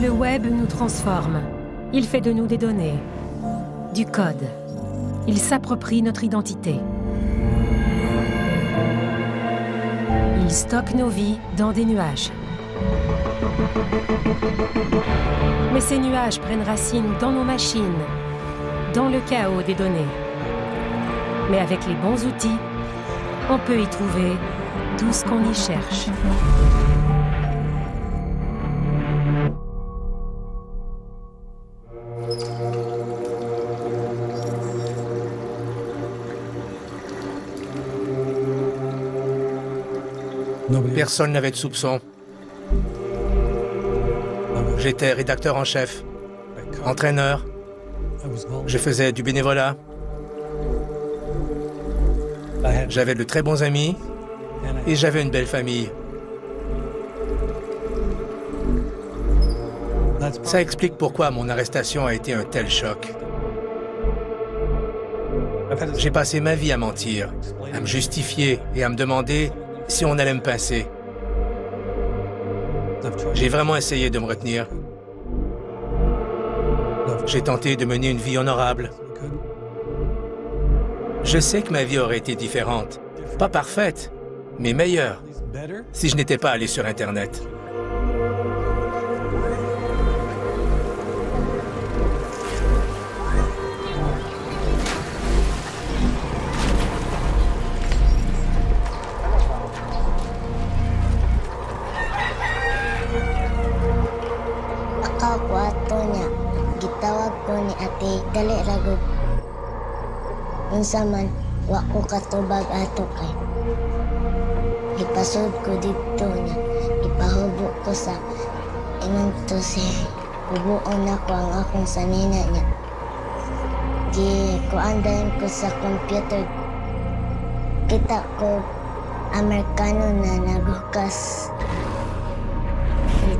Le web nous transforme. Il fait de nous des données, du code. Il s'approprie notre identité. Il stocke nos vies dans des nuages. Mais ces nuages prennent racine dans nos machines, dans le chaos des données. Mais avec les bons outils, on peut y trouver tout ce qu'on y cherche. Personne n'avait de soupçon. J'étais rédacteur en chef, entraîneur. Je faisais du bénévolat. J'avais de très bons amis et j'avais une belle famille. Ça explique pourquoi mon arrestation a été un tel choc. J'ai passé ma vie à mentir, à me justifier et à me demander si on allait me pincer. J'ai vraiment essayé de me retenir. J'ai tenté de mener une vie honorable. Je sais que ma vie aurait été différente. Pas parfaite, mais meilleure, si je n'étais pas allé sur Internet. Ako ato niya, gitawag ko ni ate, dali ragod. Unsa man, wa ko katubag ato kay. Ipasod ko dito niya, ipahubo ko sa ingon to si hubuon ako ang akong sanina niya. Kuandayan ko sa computer. Kita ko Amerikano na naghukas.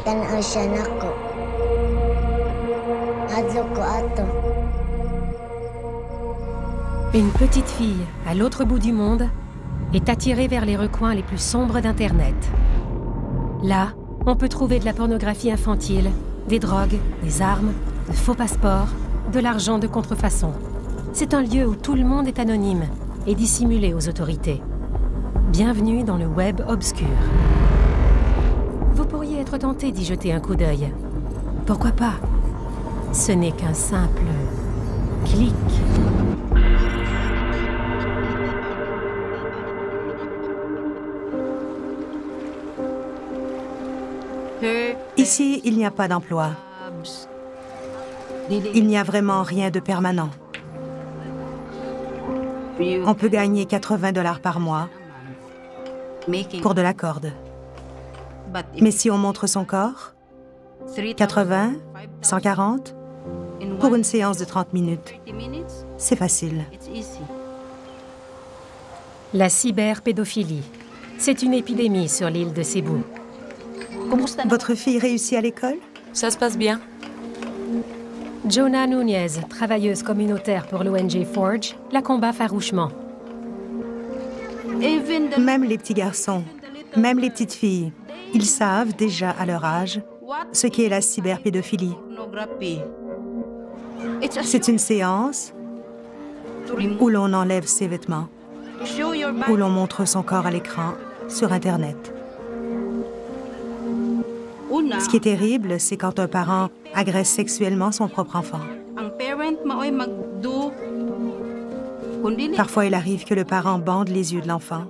Tanaw siya nako. Adlo ko ato. Une petite fille, à l'autre bout du monde, est attirée vers les recoins les plus sombres d'Internet. Là, on peut trouver de la pornographie infantile, des drogues, des armes, de faux passeports, de l'argent de contrefaçon. C'est un lieu où tout le monde est anonyme et dissimulé aux autorités. Bienvenue dans le web obscur. Vous pourriez être tenté d'y jeter un coup d'œil. Pourquoi pas? Ce n'est qu'un simple clic. Ici, il n'y a pas d'emploi. Il n'y a vraiment rien de permanent. On peut gagner 80 $ par mois pour de la corde. Mais si on montre son corps, 80, 140, pour une séance de 30 minutes, c'est facile. La cyberpédophilie. C'est une épidémie sur l'île de Cebu. Votre fille réussit à l'école? Ça se passe bien. Jonah Nunez, travailleuse communautaire pour l'ONG Forge, la combat farouchement. Même les petits garçons, même les petites filles, ils savent déjà à leur âge ce qu'est la cyberpédophilie. C'est une séance où l'on enlève ses vêtements, où l'on montre son corps à l'écran sur Internet. Ce qui est terrible, c'est quand un parent agresse sexuellement son propre enfant. Parfois, il arrive que le parent bande les yeux de l'enfant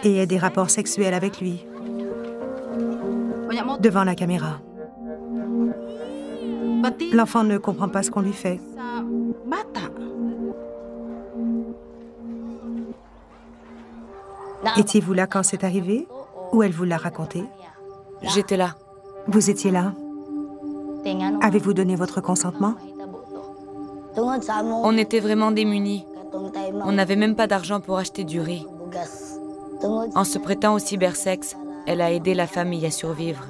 et ait des rapports sexuels avec lui, devant la caméra. L'enfant ne comprend pas ce qu'on lui fait. Étiez-vous là quand c'est arrivé? Ou elle vous l'a raconté? J'étais là. Vous étiez là? Avez-vous donné votre consentement? On était vraiment démunis. On n'avait même pas d'argent pour acheter du riz. En se prêtant au cybersexe, elle a aidé la famille à survivre.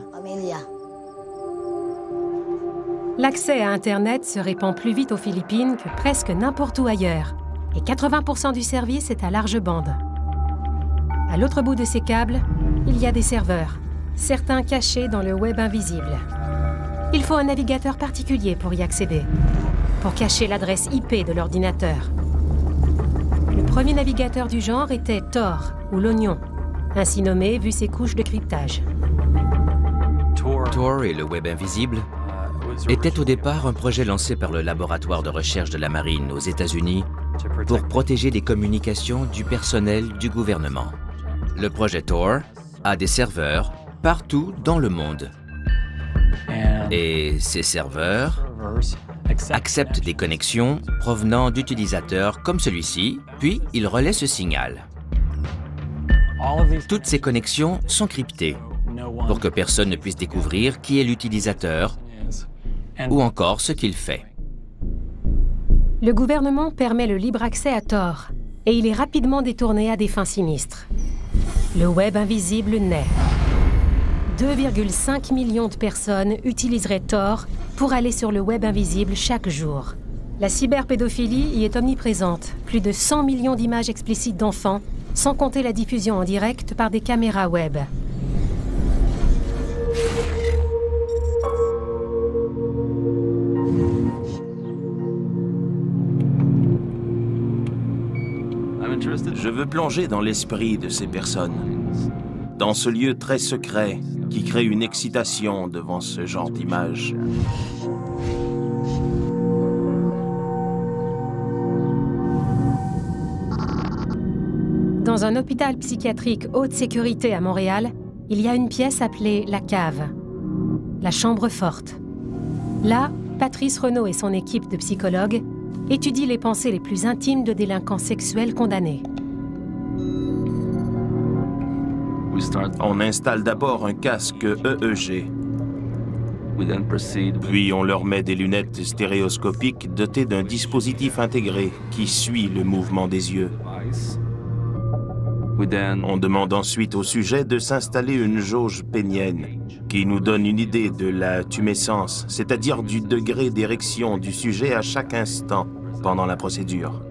L'accès à Internet se répand plus vite aux Philippines que presque n'importe où ailleurs. Et 80% du service est à large bande. À l'autre bout de ces câbles, il y a des serveurs. certains cachés dans le web invisible. Il faut un navigateur particulier pour y accéder, pour cacher l'adresse IP de l'ordinateur. Le premier navigateur du genre était Tor, ou l'oignon, ainsi nommé vu ses couches de cryptage. Tor et le web invisible était au départ un projet lancé par le laboratoire de recherche de la marine aux États-Unis pour protéger les communications du personnel du gouvernement. Le projet Tor a des serveurs partout dans le monde. Et ces serveurs acceptent des connexions provenant d'utilisateurs comme celui-ci, puis ils relaient ce signal. Toutes ces connexions sont cryptées pour que personne ne puisse découvrir qui est l'utilisateur ou encore ce qu'il fait. Le gouvernement permet le libre accès à Tor et il est rapidement détourné à des fins sinistres. Le web invisible naît. 2,5 millions de personnes utiliseraient Tor pour aller sur le web invisible chaque jour. La cyberpédophilie y est omniprésente. Plus de 100 millions d'images explicites d'enfants, sans compter la diffusion en direct par des caméras web. Je veux plonger dans l'esprit de ces personnes, dans ce lieu très secret qui crée une excitation devant ce genre d'images. Dans un hôpital psychiatrique haute sécurité à Montréal, il y a une pièce appelée la cave, la chambre forte. Là, Patrice Renaud et son équipe de psychologues étudient les pensées les plus intimes de délinquants sexuels condamnés. On installe d'abord un casque EEG. Puis on leur met des lunettes stéréoscopiques dotées d'un dispositif intégré qui suit le mouvement des yeux. On demande ensuite au sujet de s'installer une jauge pénienne qui nous donne une idée de la tumescence, c'est-à-dire du degré d'érection du sujet à chaque instant pendant la procédure.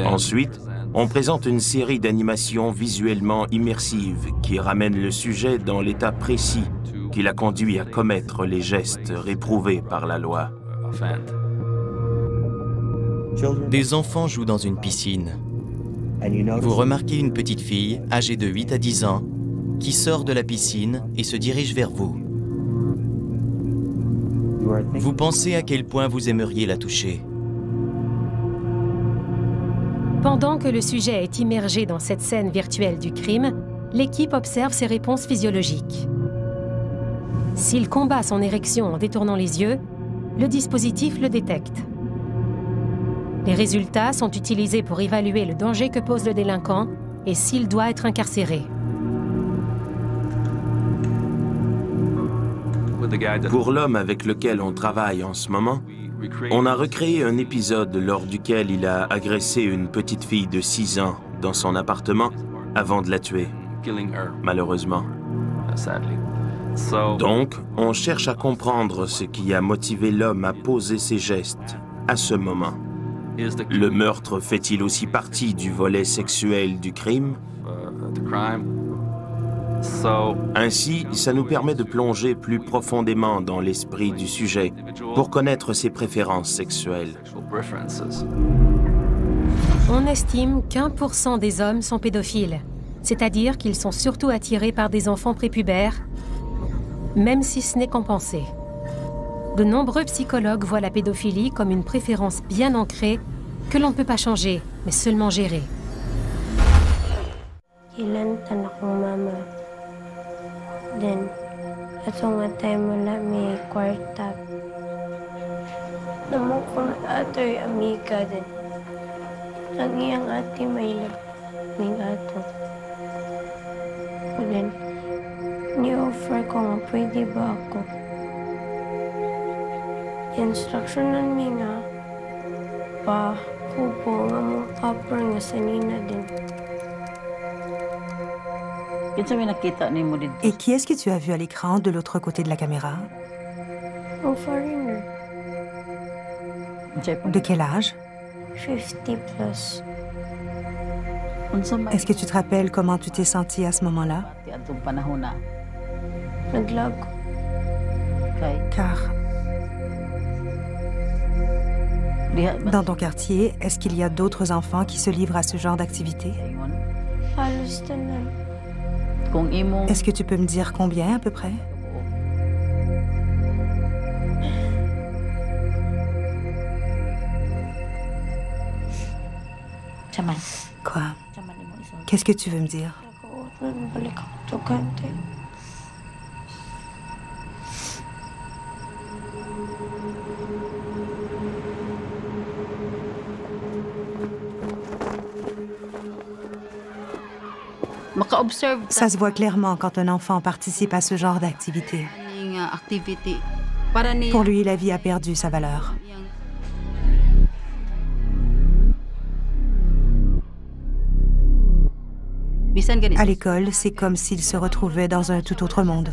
Ensuite, on présente une série d'animations visuellement immersives qui ramènent le sujet dans l'état précis qui l'a conduit à commettre les gestes réprouvés par la loi. Des enfants jouent dans une piscine. Vous remarquez une petite fille, âgée de 8 à 10 ans, qui sort de la piscine et se dirige vers vous. Vous pensez à quel point vous aimeriez la toucher. Pendant que le sujet est immergé dans cette scène virtuelle du crime, l'équipe observe ses réponses physiologiques. S'il combat son érection en détournant les yeux, le dispositif le détecte. Les résultats sont utilisés pour évaluer le danger que pose le délinquant et s'il doit être incarcéré. Pour l'homme avec lequel on travaille en ce moment, on a recréé un épisode lors duquel il a agressé une petite fille de 6 ans dans son appartement avant de la tuer, malheureusement. Donc, on cherche à comprendre ce qui a motivé l'homme à poser ses gestes à ce moment. Le meurtre fait-il aussi partie du volet sexuel du crime? Ainsi, ça nous permet de plonger plus profondément dans l'esprit du sujet pour connaître ses préférences sexuelles. On estime qu'1% des hommes sont pédophiles, c'est-à-dire qu'ils sont surtout attirés par des enfants prépubères, même si ce n'est compensé. De nombreux psychologues voient la pédophilie comme une préférence bien ancrée que l'on ne peut pas changer, mais seulement gérer. Then, atong atay mo na may kwarta. Namo kong ato'y amiga din. Ang iyang ate may labing ato. Then, ni-offer ko nga pwede ba ako. Instructionan mi nga pa kupo nga mong kapper nga sanina din. Et qui est-ce que tu as vu à l'écran de l'autre côté de la caméra? Un foreigner. De quel âge? 50 plus. Est-ce que tu te rappelles comment tu t'es sentie à ce moment-là? Car dans ton quartier, est-ce qu'il y a d'autres enfants qui se livrent à ce genre d'activité? Est-ce que tu peux me dire combien à peu près? Quoi? Qu'est-ce que tu veux me dire? Ça se voit clairement quand un enfant participe à ce genre d'activité. Pour lui, la vie a perdu sa valeur. À l'école, c'est comme s'il se retrouvait dans un tout autre monde.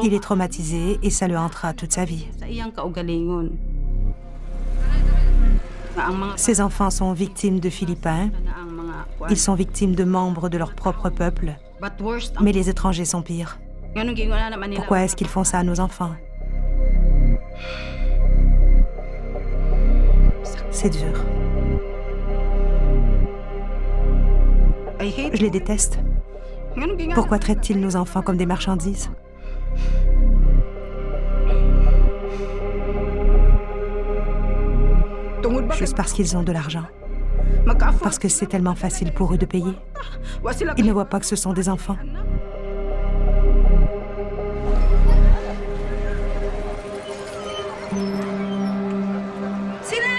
Il est traumatisé et ça le hantera toute sa vie. Ces enfants sont victimes de Philippins. Ils sont victimes de membres de leur propre peuple. Mais les étrangers sont pires. Pourquoi est-ce qu'ils font ça à nos enfants? C'est dur. Je les déteste. Pourquoi traitent-ils nos enfants comme des marchandises? Juste parce qu'ils ont de l'argent. Parce que c'est tellement facile pour eux de payer. Ils ne voient pas que ce sont des enfants.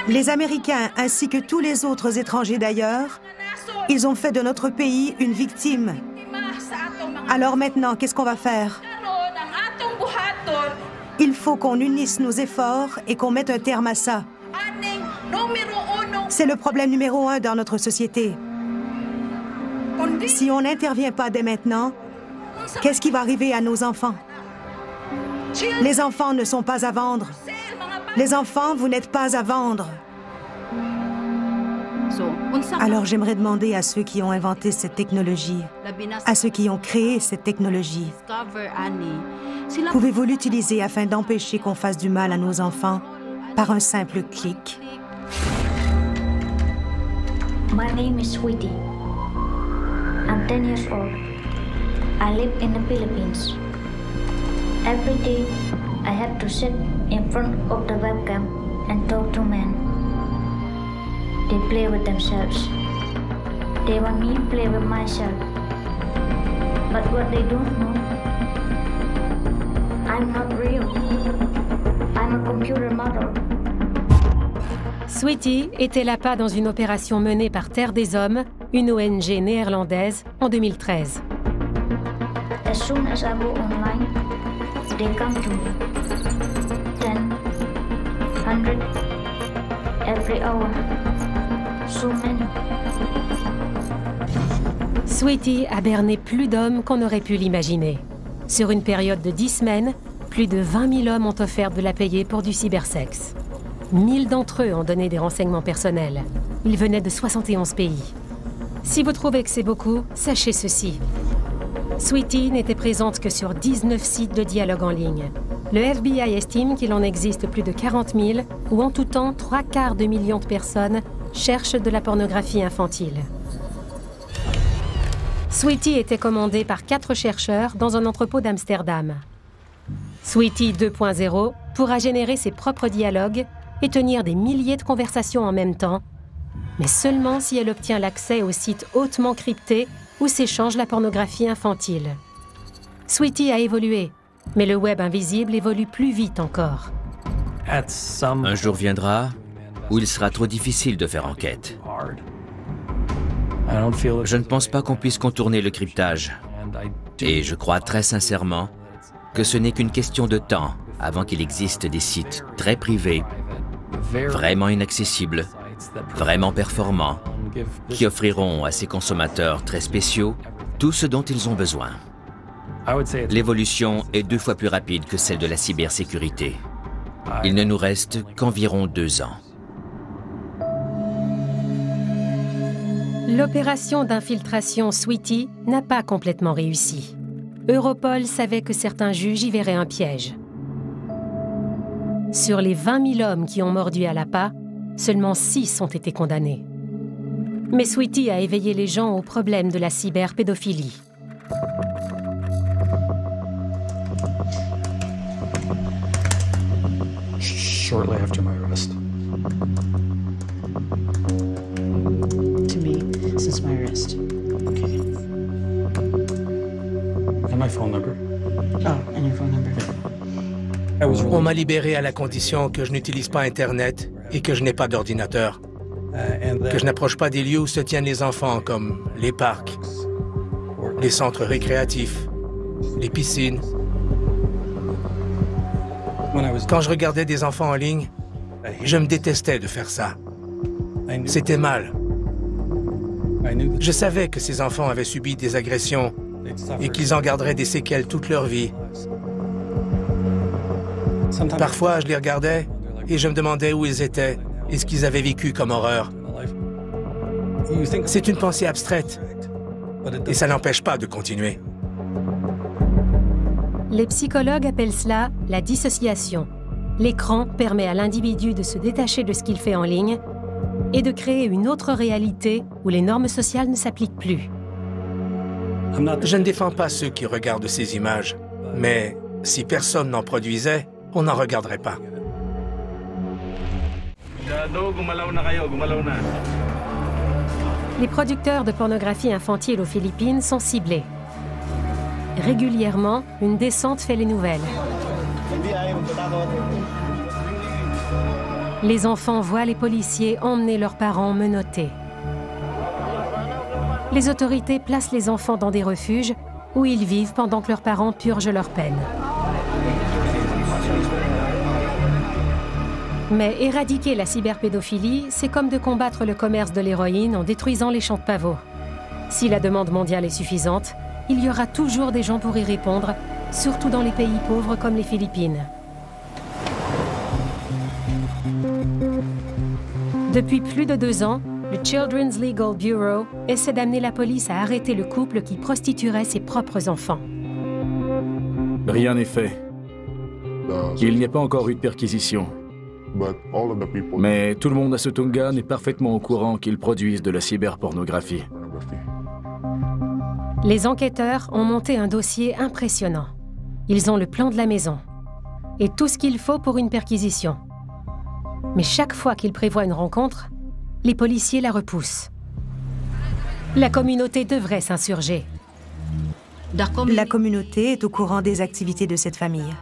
Les Américains, ainsi que tous les autres étrangers d'ailleurs, ils ont fait de notre pays une victime. Alors maintenant, qu'est-ce qu'on va faire? Il faut qu'on unisse nos efforts et qu'on mette un terme à ça. C'est le problème numéro 1 dans notre société. Si on n'intervient pas dès maintenant, qu'est-ce qui va arriver à nos enfants? Les enfants ne sont pas à vendre. Les enfants, vous n'êtes pas à vendre. Alors j'aimerais demander à ceux qui ont inventé cette technologie, à ceux qui ont créé cette technologie, pouvez-vous l'utiliser afin d'empêcher qu'on fasse du mal à nos enfants par un simple clic? My name is Sweetie. I'm 10 years old. I live in the Philippines. Every day, I have to sit in front of the webcam and talk to men. They play with themselves. They want me to play with myself. But what they don't know, I'm not real. I'm a computer model. Sweetie était l'appât dans une opération menée par Terre des Hommes, une ONG néerlandaise, en 2013. As soon as I go online, they come to me. 10, 100, every hour. So many. Sweetie a berné plus d'hommes qu'on aurait pu l'imaginer. Sur une période de 10 semaines, plus de 20 000 hommes ont offert de la payer pour du cybersexe. 1000 d'entre eux ont donné des renseignements personnels. Ils venaient de 71 pays. Si vous trouvez que c'est beaucoup, sachez ceci. Sweetie n'était présente que sur 19 sites de dialogue en ligne. Le FBI estime qu'il en existe plus de 40 000, où en tout temps, 3/4 de millions de personnes cherchent de la pornographie infantile. Sweetie était commandée par 4 chercheurs dans un entrepôt d'Amsterdam. Sweetie 2.0 pourra générer ses propres dialogues et tenir des milliers de conversations en même temps, mais seulement si elle obtient l'accès aux sites hautement cryptés où s'échange la pornographie infantile. Sweetie a évolué, mais le web invisible évolue plus vite encore. Un jour viendra où il sera trop difficile de faire enquête. Je ne pense pas qu'on puisse contourner le cryptage. Et je crois très sincèrement que ce n'est qu'une question de temps avant qu'il existe des sites très privés, vraiment inaccessibles, vraiment performants, qui offriront à ces consommateurs très spéciaux tout ce dont ils ont besoin. L'évolution est 2 fois plus rapide que celle de la cybersécurité. Il ne nous reste qu'environ 2 ans. L'opération d'infiltration Sweetie n'a pas complètement réussi. Europol savait que certains juges y verraient un piège. Sur les 20 000 hommes qui ont mordu à l'appât, seulement 6 ont été condamnés. Mais Sweetie a éveillé les gens au problème de la cyberpédophilie. Shortly after my arrest. To me, since my arrest. Okay. And my phone number. Oh, and your phone number. On m'a libéré à la condition que je n'utilise pas Internet et que je n'ai pas d'ordinateur. Que je n'approche pas des lieux où se tiennent les enfants, comme les parcs, les centres récréatifs, les piscines. Quand je regardais des enfants en ligne, je me détestais de faire ça. C'était mal. Je savais que ces enfants avaient subi des agressions et qu'ils en garderaient des séquelles toute leur vie. Parfois, je les regardais et je me demandais où ils étaient et ce qu'ils avaient vécu comme horreur. C'est une pensée abstraite et ça n'empêche pas de continuer. Les psychologues appellent cela la dissociation. L'écran permet à l'individu de se détacher de ce qu'il fait en ligne et de créer une autre réalité où les normes sociales ne s'appliquent plus. Je ne défends pas ceux qui regardent ces images, mais si personne n'en produisait, on n'en regarderait pas. Les producteurs de pornographie infantile aux Philippines sont ciblés. Régulièrement, une descente fait les nouvelles. Les enfants voient les policiers emmener leurs parents menottés. Les autorités placent les enfants dans des refuges où ils vivent pendant que leurs parents purgent leur peine. Mais éradiquer la cyberpédophilie, c'est comme de combattre le commerce de l'héroïne en détruisant les champs de pavots. Si la demande mondiale est suffisante, il y aura toujours des gens pour y répondre, surtout dans les pays pauvres comme les Philippines. Depuis plus de 2 ans, le Children's Legal Bureau essaie d'amener la police à arrêter le couple qui prostituerait ses propres enfants. Rien n'est fait. Il n'y a pas encore eu de perquisition. Mais tout le monde à Sotungane est parfaitement au courant qu'ils produisent de la cyberpornographie. Les enquêteurs ont monté un dossier impressionnant. Ils ont le plan de la maison et tout ce qu'il faut pour une perquisition. Mais chaque fois qu'ils prévoient une rencontre, les policiers la repoussent. La communauté devrait s'insurger. La communauté est au courant des activités de cette famille.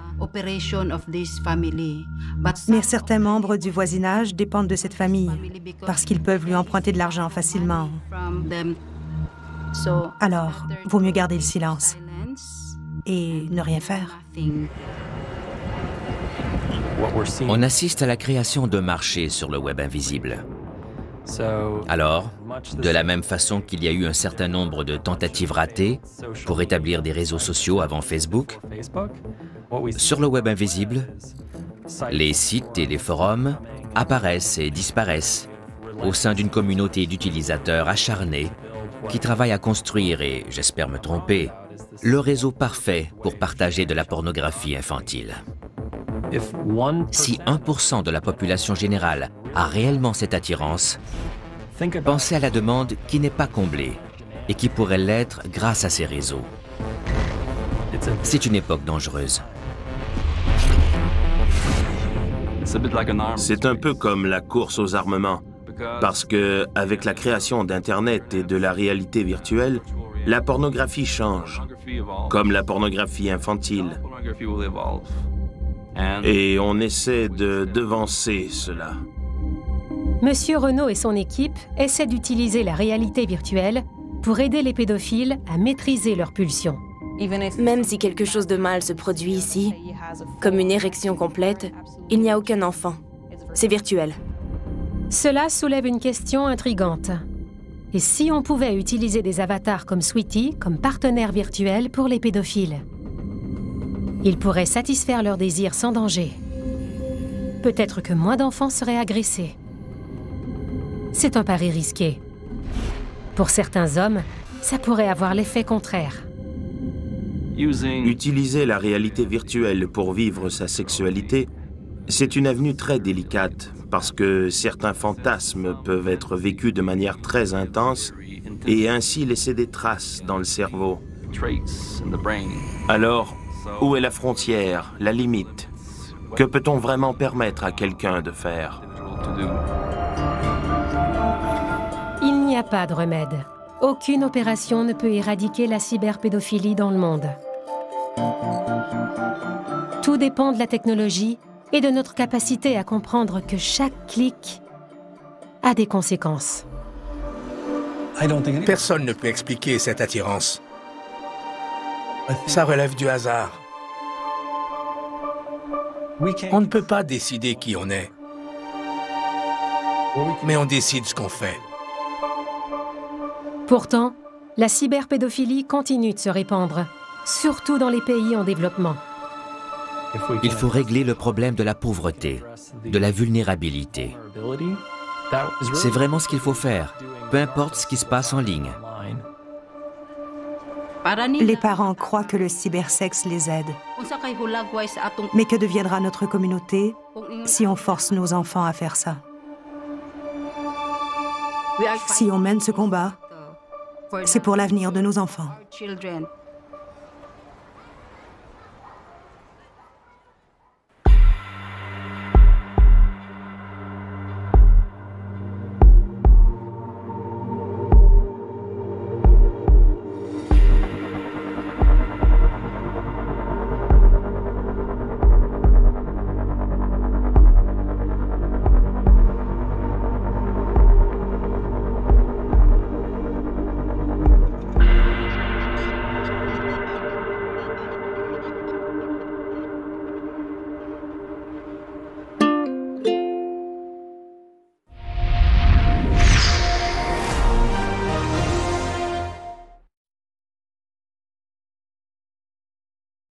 Mais certains membres du voisinage dépendent de cette famille parce qu'ils peuvent lui emprunter de l'argent facilement. Alors, vaut mieux garder le silence et ne rien faire. On assiste à la création de marchés sur le web invisible. Alors, de la même façon qu'il y a eu un certain nombre de tentatives ratées pour établir des réseaux sociaux avant Facebook, sur le web invisible, les sites et les forums apparaissent et disparaissent au sein d'une communauté d'utilisateurs acharnés qui travaillent à construire, et j'espère me tromper, le réseau parfait pour partager de la pornographie infantile. Si 1% de la population générale a réellement cette attirance, pensez à la demande qui n'est pas comblée et qui pourrait l'être grâce à ces réseaux. C'est une époque dangereuse. C'est un peu comme la course aux armements, parce que avec la création d'Internet et de la réalité virtuelle, la pornographie change, comme la pornographie infantile. Et on essaie de devancer cela. Monsieur Renaud et son équipe essaient d'utiliser la réalité virtuelle pour aider les pédophiles à maîtriser leurs pulsions. Même si quelque chose de mal se produit ici, comme une érection complète, il n'y a aucun enfant. C'est virtuel. Cela soulève une question intrigante. Et si on pouvait utiliser des avatars comme Sweetie comme partenaires virtuels pour les pédophiles? Ils pourraient satisfaire leurs désirs sans danger. Peut-être que moins d'enfants seraient agressés. C'est un pari risqué. Pour certains hommes, ça pourrait avoir l'effet contraire. Utiliser la réalité virtuelle pour vivre sa sexualité, c'est une avenue très délicate parce que certains fantasmes peuvent être vécus de manière très intense et ainsi laisser des traces dans le cerveau. Alors, où est la frontière, la limite? Que peut-on vraiment permettre à quelqu'un de faire? Il n'y a pas de remède. Aucune opération ne peut éradiquer la cyberpédophilie dans le monde. Tout dépend de la technologie et de notre capacité à comprendre que chaque clic a des conséquences. Personne ne peut expliquer cette attirance. Ça relève du hasard. On ne peut pas décider qui on est, mais on décide ce qu'on fait. Pourtant, la cyberpédophilie continue de se répandre, surtout dans les pays en développement. Il faut régler le problème de la pauvreté, de la vulnérabilité. C'est vraiment ce qu'il faut faire, peu importe ce qui se passe en ligne. Les parents croient que le cybersexe les aide. Mais que deviendra notre communauté si on force nos enfants à faire ça? Si on mène ce combat, c'est pour l'avenir de nos enfants.